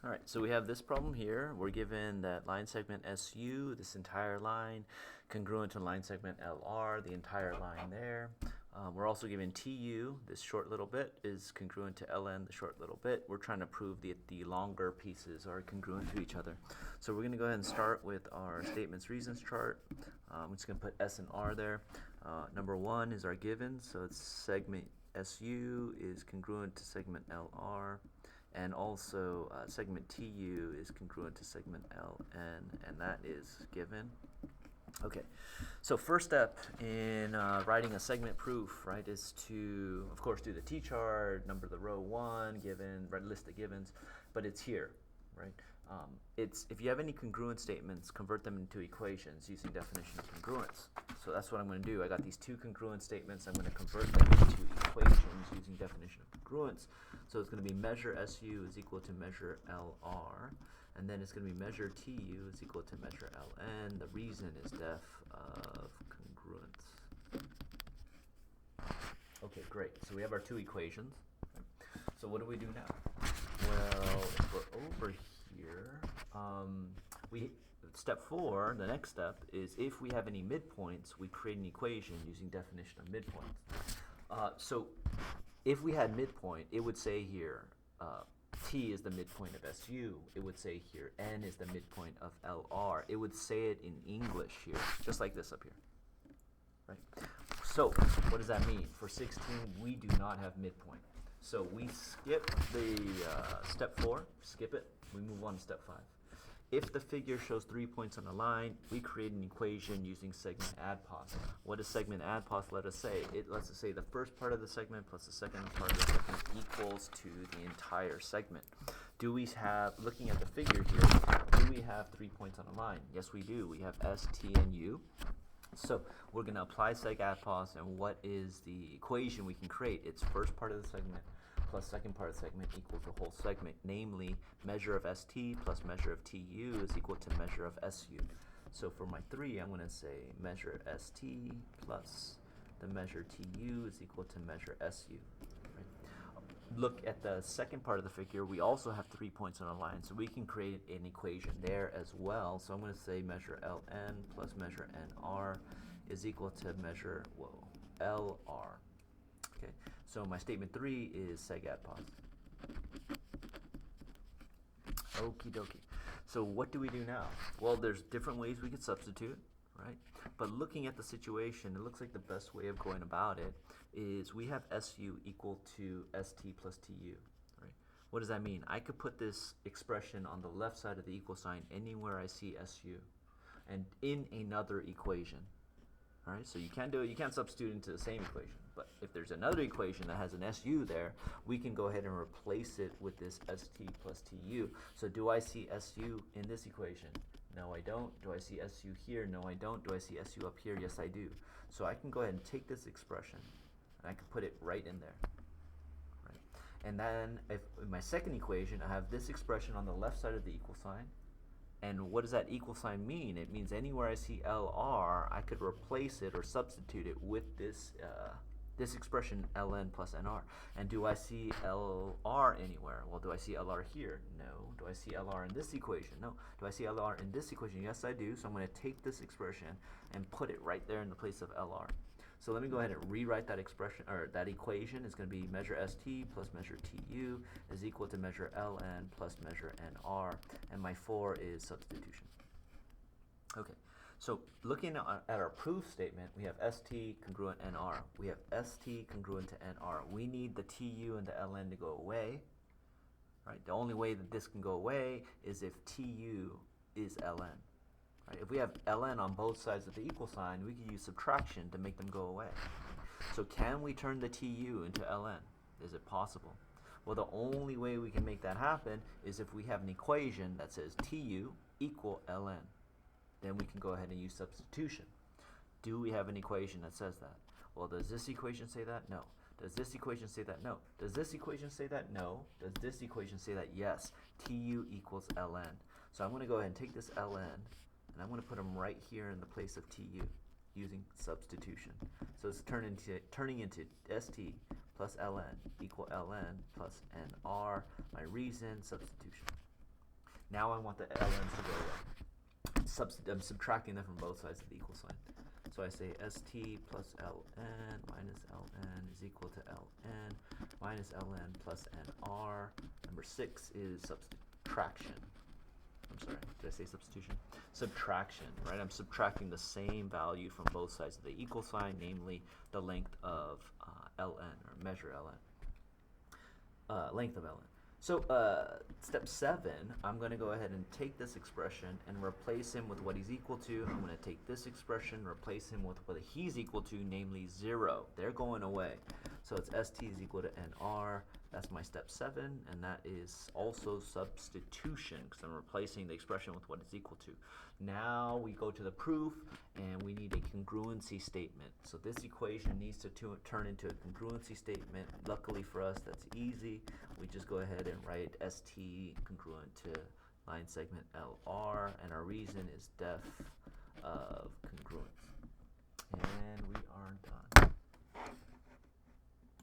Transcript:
All right, so we have this problem here. We're given that line segment SU, this entire line, congruent to line segment LR, the entire line there. We're also given TU, this short little bit, is congruent to LN, the short little bit. We're trying to prove that the longer pieces are congruent to each other. So we're going to go ahead and start with our statements reasons chart. I'm just going to put S and R there. Number one is our given, so it's segment SU is congruent to segment LR. And also segment TU is congruent to segment LN, and that is given. Okay, so first step in writing a segment proof, right, is to, of course, do the T-chart, number the row 1, given, write a list of givens, but it's here, right? It's if you have any congruent statements, convert them into equations using definition of congruence. So that's what I'm going to do. I got these two congruent statements. I'm going to convert them into equations using definition of congruence. So it's going to be measure SU is equal to measure LR, and then it's going to be measure TU is equal to measure LN. The reason is def of congruence. Okay, great. So we have our two equations. So what do we do now? Well, if we're over here, step 4, the next step, is if we have any midpoints, we create an equation using definition of midpoints. So if we had midpoint, it would say here, T is the midpoint of SU. It would say here, N is the midpoint of LR. It would say it in English here, just like this up here. Right? So what does that mean? For 16, we do not have midpoint. So we skip the step 4, skip it, we move on to step 5. If the figure shows 3 points on a line, we create an equation using segment adpos. What does segment adpos let us say? It lets us say the first part of the segment plus the second part of the segment equals to the entire segment. Do we have, looking at the figure here, do we have 3 points on a line? Yes, we do. We have S, T, and U. So we're going to apply seg adpos, and what is the equation we can create? It's first part of the segment plus second part of the segment equals the whole segment, namely measure of ST plus measure of TU is equal to measure of SU. So for my 3, I'm going to say measure ST plus the measure TU is equal to measure SU. Right? Look at the second part of the figure. We also have 3 points on a line, so we can create an equation there as well. So I'm going to say measure LN plus measure NR is equal to measure, LR. Okay, so my statement 3 is seg adpos. Okie dokie. So what do we do now? Well, there's different ways we could substitute, right? But looking at the situation, it looks like the best way of going about it is we have SU equal to ST plus TU, right? What does that mean? I could put this expression on the left side of the equal sign anywhere I see SU and in another equation. All right, so you can do it. You can't substitute into the same equation, but if there's another equation that has an SU there, we can go ahead and replace it with this ST plus TU. So do I see SU in this equation? No, I don't. Do I see SU here? No, I don't. Do I see SU up here? Yes, I do. So I can go ahead and take this expression, and I can put it right in there. Right? And then if in my second equation, I have this expression on the left side of the equal sign. And what does that equal sign mean? It means anywhere I see LR, I could replace it or substitute it with this this expression ln plus nr. And do I see LR anywhere? Well, do I see LR here? No. Do I see LR in this equation? No. Do I see LR in this equation? Yes, I do. So I'm going to take this expression and put it right there in the place of LR. So let me go ahead and rewrite that expression, or that equation is going to be measure ST plus measure TU is equal to measure LN plus measure NR, and my 4 is substitution. Okay, so looking at our proof statement, we have ST congruent NR. We have ST congruent to NR. We need the TU and the LN to go away. Right? The only way that this can go away is if TU is LN. Right? If we have ln on both sides of the equal sign, we can use subtraction to make them go away. So can we turn the TU into ln? Is it possible? Well, the only way we can make that happen is if we have an equation that says TU equal ln. Then we can go ahead and use substitution. Do we have an equation that says that? Well, does this equation say that? No. Does this equation say that? No. Does this equation say that? No. Does this equation say that? Yes. TU equals ln. So I'm going to go ahead and take this ln, and I'm going to put them right here in the place of TU using substitution. So it's turning into ST plus ln equal ln plus nr. My reason, substitution. Now I want the ln's to go away. I'm subtracting them from both sides of the equal sign. So I say st plus ln minus ln is equal to ln minus ln plus nr. Number 6 is subtraction. I'm sorry, did I say substitution? Subtraction, right? I'm subtracting the same value from both sides of the equal sign, namely the length of ln, or measure ln. Length of ln. So step 7, I'm going to go ahead and take this expression and replace him with what he's equal to. I'm going to take this expression, replace him with what he's equal to, namely 0. They're going away. So it's st is equal to nr. That's my step 7, and that is also substitution, because I'm replacing the expression with what it's equal to. Now we go to the proof, and we need a congruency statement. So this equation needs to turn into a congruency statement. Luckily for us, that's easy. We just go ahead and write st congruent to line segment LR, and our reason is def